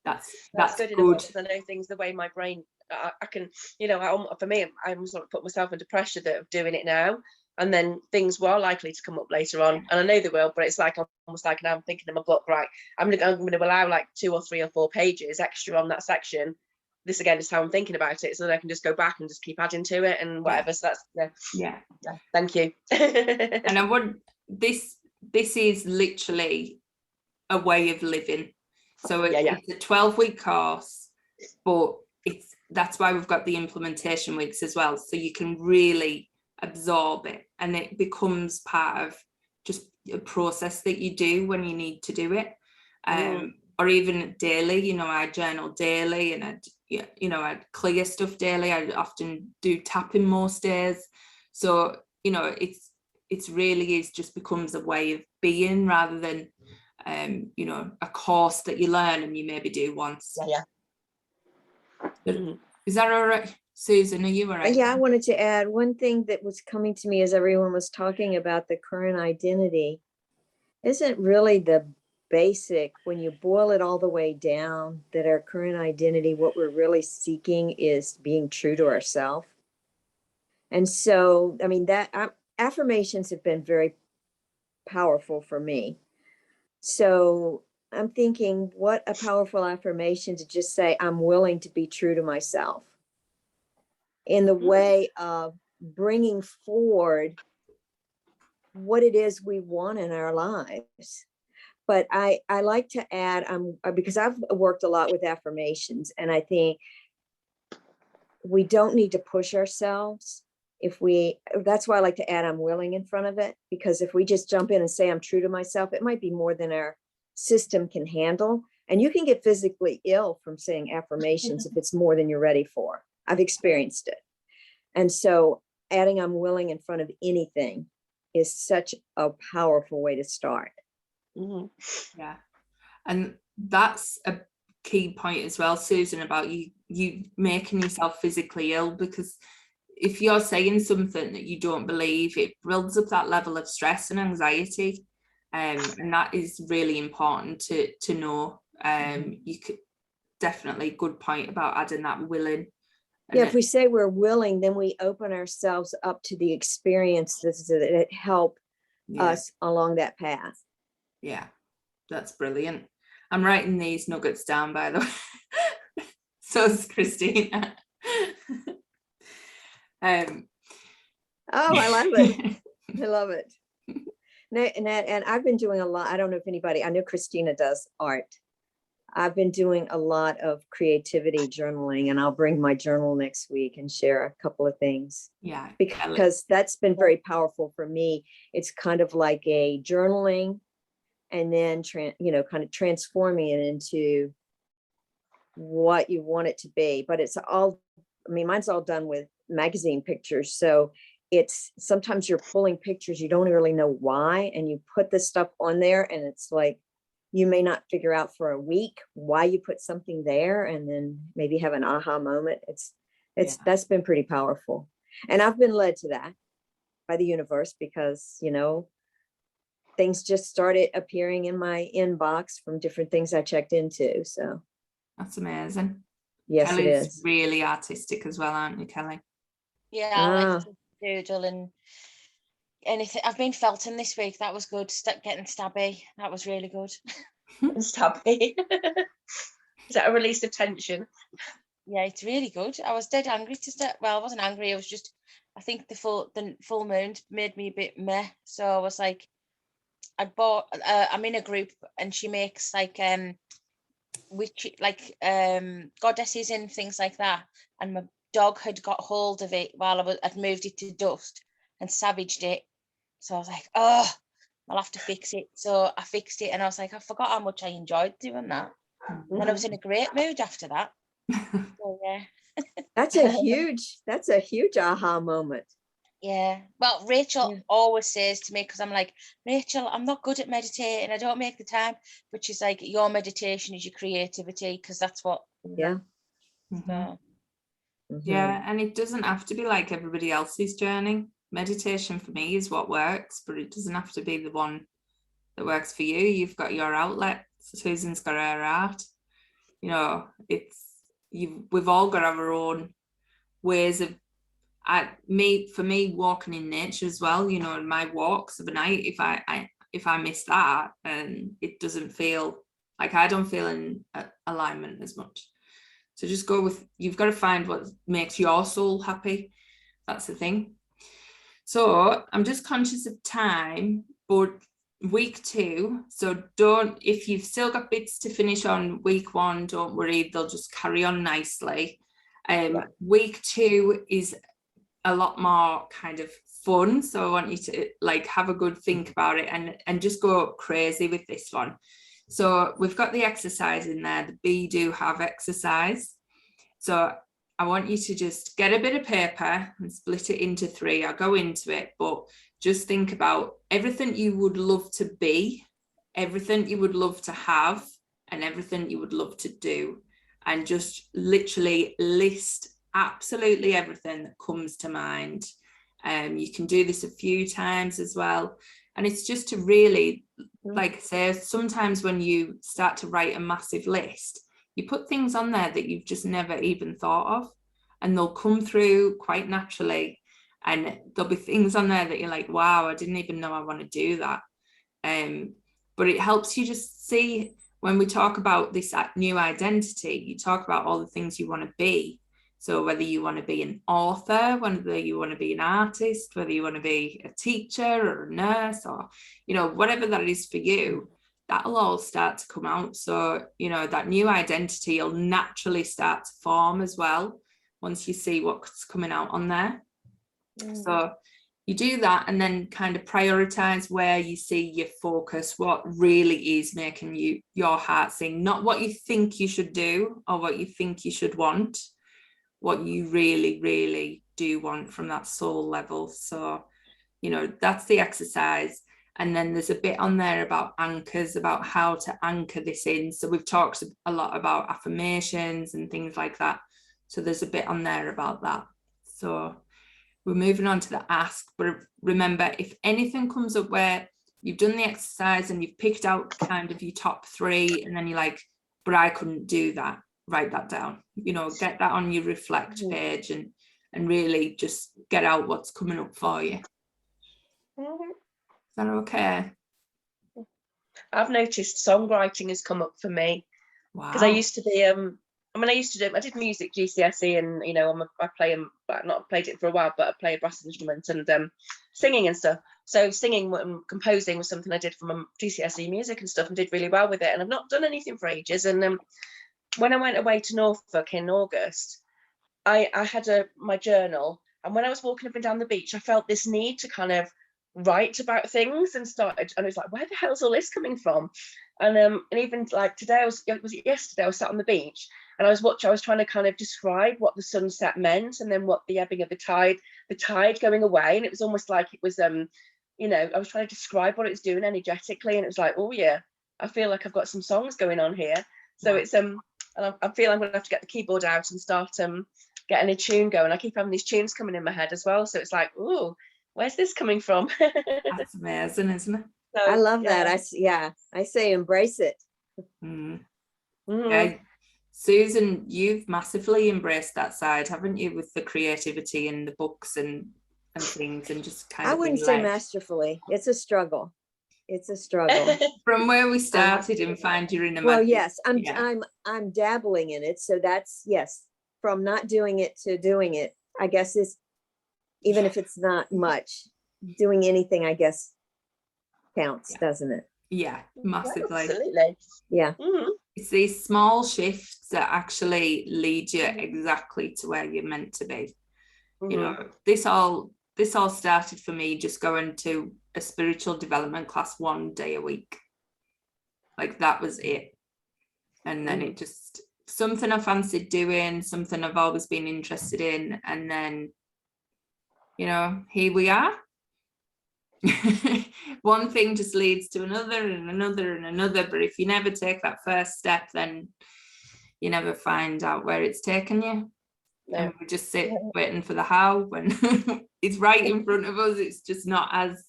That's good. Because I know things the way my brain, I can, you know, for me, I'm sort of put myself under pressure of doing it now, and then things were likely to come up later on, and I know they will, but it's like almost like now I'm thinking in my book, right, I'm going to allow like 2 or 3 or 4 pages extra on that section. This again is how I'm thinking about it, so that I can just go back and just keep adding to it and whatever. So that's yeah. Thank you. And I would this is literally a way of living. So it's a 12-week course, but that's why we've got the implementation weeks as well, so you can really absorb it, and it becomes part of just a process that you do when you need to do it. Or even daily, you know, I journal daily, and I'd clear stuff daily. I often do tapping most days. So, you know, it's really is just becomes a way of being rather than, you know, a course that you learn and you maybe do once. Is that all right? Susan, are you all right? Yeah, I wanted to add one thing that was coming to me as everyone was talking about the current identity. Isn't really the basic, when you boil it all the way down, that our current identity, what we're really seeking is being true to ourselves. And so, I mean, that affirmations have been very powerful for me. So I'm thinking, what a powerful affirmation to just say, I'm willing to be true to myself, in the way of bringing forward what it is we want in our lives. But I like to add, because I've worked a lot with affirmations, and I think we don't need to push ourselves. That's why I like to add I'm willing in front of it, because if we just jump in and say I'm true to myself, it might be more than our system can handle. And you can get physically ill from saying affirmations if it's more than you're ready for. I've experienced it. And so adding I'm willing in front of anything is such a powerful way to start. Yeah, and that's a key point as well, Susan, about you making yourself physically ill, because if you're saying something that you don't believe, it builds up that level of stress and anxiety, and that is really important to know. You could definitely, good point about adding that willing. Yeah, if we say we're willing, then we open ourselves up to the experiences that help us along that path. Yeah, that's brilliant. I'm writing these nuggets down, by the way. So is Christina. Oh, I love it. I love it. And I've been doing a lot. I don't know if anybody, I know Christina does art. I've been doing a lot of creativity journaling, and I'll bring my journal next week and share a couple of things. Yeah, because that's been very powerful for me. It's kind of like a journaling, and then kind of transforming it into what you want it to be. But it's all, I mean, mine's all done with magazine pictures, so it's sometimes you're pulling pictures, you don't really know why, and you put this stuff on there, and it's like you may not figure out for a week why you put something there, and then maybe have an aha moment. That's been pretty powerful. And I've been led to that by the universe because, you know, things just started appearing in my inbox from different things I checked into. So That's amazing. yes, Kelly's it is. really artistic as well, aren't you, Kelly? Yeah, I Ah. like to doodle and anything. I've been felting this week. That was good. Getting stabby. That was really good. Stabby. Is that a release of tension? Yeah, it's really good. I was dead angry to start. Well, I wasn't angry. I was just, I think the full moon made me a bit meh. So I was like, I'm in a group and she makes like goddesses and things like that. And my dog had got hold of it while I'd moved it to dust and savaged it. So I was like, oh, I'll have to fix it. So I fixed it and I was like, I forgot how much I enjoyed doing that. And I was in a great mood after that. So yeah. That's a huge aha moment. Yeah. Well, Rachel Yeah. always says to me, because I'm like, Rachel, I'm not good at meditating. I don't make the time. But she's like, your meditation is your creativity, because that's what. Yeah. So, Mhm. Yeah, and it doesn't have to be like everybody else's journey. Meditation for me is what works, but it doesn't have to be the one that works for you. You've got your outlet. Susan's got her art. You know, we've all got our own ways of. For me, walking in nature as well. You know, my walks of a night. If I miss that, and it doesn't feel like I don't feel in alignment as much. So just go with, you've got to find what makes your soul happy. That's the thing. So I'm just conscious of time, but week 2. So if you've still got bits to finish on week 1, don't worry, they'll just carry on nicely. Week 2 is a lot more kind of fun. So I want you to like have a good think about it and just go crazy with this one. So we've got the exercise in there, the Be Do Have exercise. So I want you to just get a bit of paper and split it into 3. I'll go into it, but just think about everything you would love to be, everything you would love to have, and everything you would love to do. And just literally list absolutely everything that comes to mind. You can do this a few times as well. And it's just to really, like I say, sometimes when you start to write a massive list, you put things on there that you've just never even thought of, and they'll come through quite naturally. And there'll be things on there that you're like, wow, I didn't even know I want to do that. But it helps you just see, when we talk about this new identity, you talk about all the things you want to be. So whether you want to be an author, whether you want to be an artist, whether you want to be a teacher or a nurse, or, you know, whatever that is for you, that'll all start to come out. So, you know, that new identity will naturally start to form as well once you see what's coming out on there. So you do that and then kind of prioritize where you see your focus, what really is making your heart sing, not what you think you should do or what you think you should want, what you really, really do want from that soul level. So, you know, that's the exercise. And then there's a bit on there about anchors, about how to anchor this in. So we've talked a lot about affirmations and things like that. So there's a bit on there about that. So we're moving on to the ask. But remember, if anything comes up where you've done the exercise and you've picked out kind of your top 3, and then you're like, but I couldn't do that, write that down, you know, get that on your reflect page and really just get out what's coming up for you. Is that okay? I've noticed songwriting has come up for me, because Wow. I used to be I did music GCSE, and you know, I play not played it for a while, but I play a brass instrument and singing and stuff. So singing and composing was something I did from GCSE music and stuff, and did really well with it. And I've not done anything for ages. And when I went away to Norfolk in August, I had my journal, and when I was walking up and down the beach, I felt this need to kind of write about things, and I was like, where the hell's all this coming from? And even like today, was it yesterday? I was sat on the beach and I was trying to kind of describe what the sunset meant, and then what the ebbing of the tide going away, and it was almost like it was you know, I was trying to describe what it's doing energetically, and it was like, oh yeah, I feel like I've got some songs going on here. So it's and I feel I'm gonna have to get the keyboard out and start getting a tune going. I keep having these tunes coming in my head as well, so it's like, oh, where's this coming from? That's amazing, isn't it? So, I love yeah. that. I say embrace it. Mm. Mhm. Yeah. Susan, you've massively embraced that side, haven't you, with the creativity and the books and things, and just kind I of wouldn't being say led. masterfully. It's a struggle. It's a struggle. From where we started in Find Your Inner Well, Magic. yes, Yeah. I'm dabbling in it. So that's, yes, from not doing it to doing it, I guess is, even if it's not much, doing anything, I guess counts, Yeah. doesn't it? Yeah, massively. Absolutely. Yeah. Mhm. It's these small shifts that actually lead you exactly to where you're meant to be. You know, this all started for me just going to a spiritual development class 1 day a week. Like that was it. And then it just, something I fancied doing, something I've always been interested in. And then, you know, here we are. One thing just leads to another and another and another. But if you never take that first step, then you never find out where it's taken you. No. And we just sit waiting for the how when it's right in front of us. It's just not as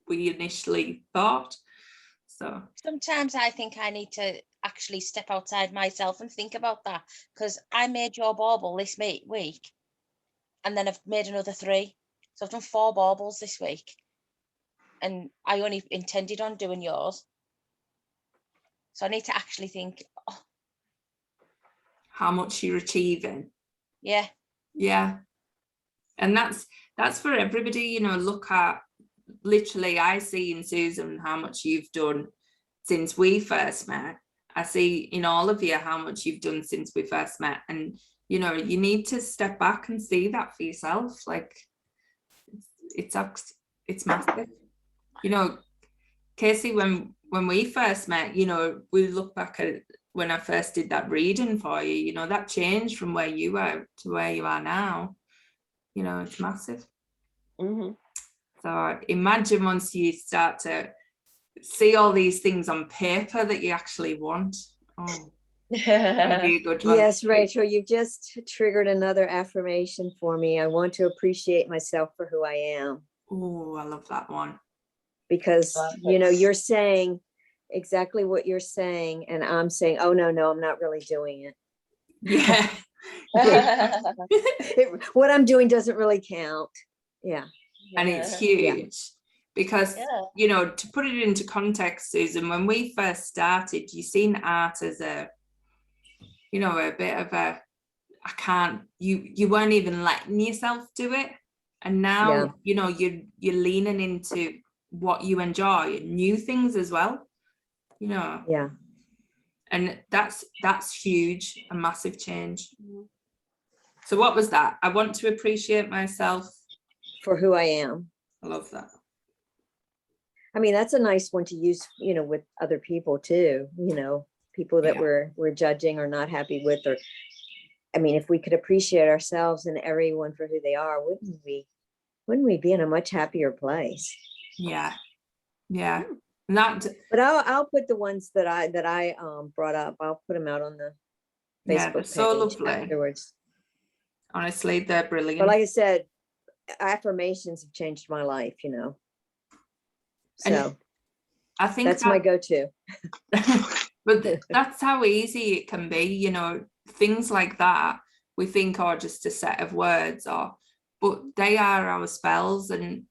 we initially thought. So Sometimes I think I need to actually step outside myself and think about that, because I made your bauble this week and then I've made another 3. So I've done 4 baubles this week, and I only intended on doing yours. So I need to actually think, oh, how much you're achieving. yeah, Yeah. And that's for everybody, you know. Look at, literally, I see in Susan how much you've done since we first met. I see in all of you how much you've done since we first met. And, you know, you need to step back and see that for yourself. Like, it's massive. You know, Casey, when we first met, you know, we look back at when I first did that reading for you, you know, that changed from where you were to where you are now. You know, it's massive. So imagine once you start to see all these things on paper that you actually want. Oh, that'd be a good one. Yes, Rachel, you just triggered another affirmation for me. I want to appreciate myself for who I am. Oh, I love that one. Because, you know, you're saying exactly what you're saying, and I'm saying, oh, no, I'm not really doing it. Yeah. What I'm doing doesn't really count. Yeah. And it's huge because, you know, to put it into context, Susan, when we first started, you seen art as a, you know, a bit of a, you weren't even letting yourself do it. And now, you know, you're leaning into what you enjoy, new things as well, you know. Yeah. And that's huge, a massive change. So what was that? I want to appreciate myself for who I am. I love that. I mean, that's a nice one to use, you know, with other people too, you know, people that we're judging or not happy with, or, I mean, if we could appreciate ourselves and everyone for who they are, wouldn't we be in a much happier place? Yeah. But I'll put the ones that I brought up. I'll put them out on the Facebook page so lovely afterwards. Honestly, they're brilliant. But like I said, affirmations have changed my life, you know. So and I think that's my go-to. But that's how easy it can be, you know, things like that we think are just a set of words, but they are our spells, and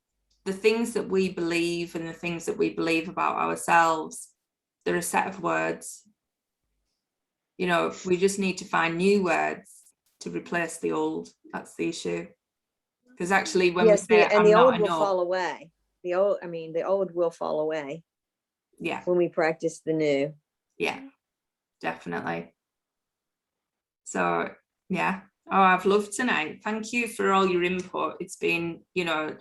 the things that we believe and the things that we believe about ourselves, they're a set of words. You know, we just need to find new words to replace the old. That's the issue. Because actually when we say and the old will fall away. The old will fall away. Yeah. When we practice the new. Yeah, definitely. So yeah. Oh, I've loved tonight. Thank you for all your input. It's been, you know,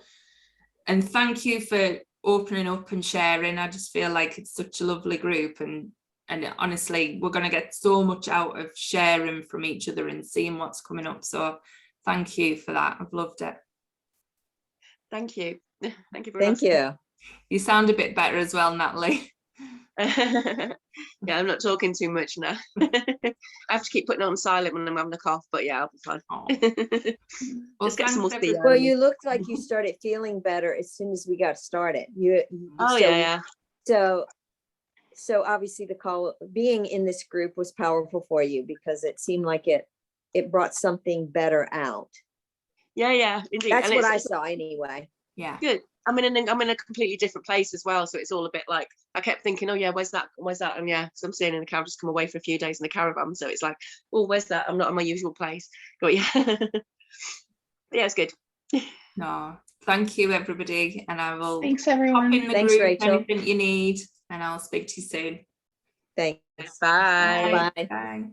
and thank you for opening up and sharing. I just feel like it's such a lovely group, and honestly, we're going to get so much out of sharing from each other and seeing what's coming up. So thank you for that. I've loved it. Thank you. Thank you for Thank you. You sound a bit better as well, Natalie. Yeah, I'm not talking too much now. I have to keep putting on silent when I'm having a cough, but yeah, I'll be fine. Oh. Just get some more thanks, speed. Well, you looked like you started feeling better as soon as we got started. Oh, so- yeah. So obviously the call, being in this group was powerful for you because it seemed like it brought something better out. Yeah, indeed. That's And what I it's saw anyway. Yeah. good. I'm in a completely different place as well, so it's all a bit like, I kept thinking, oh yeah, where's that, and yeah, so I'm staying in the car. I've just come away for a few days in the caravan, so it's like, oh, where's that? I'm not in my usual place. But yeah, yeah, it's good. No, thank you, everybody, and I will Thanks, pop everyone. in the Thanks, group Rachel. anything you need, and I'll speak to you soon. Thanks. Bye. Bye. Bye.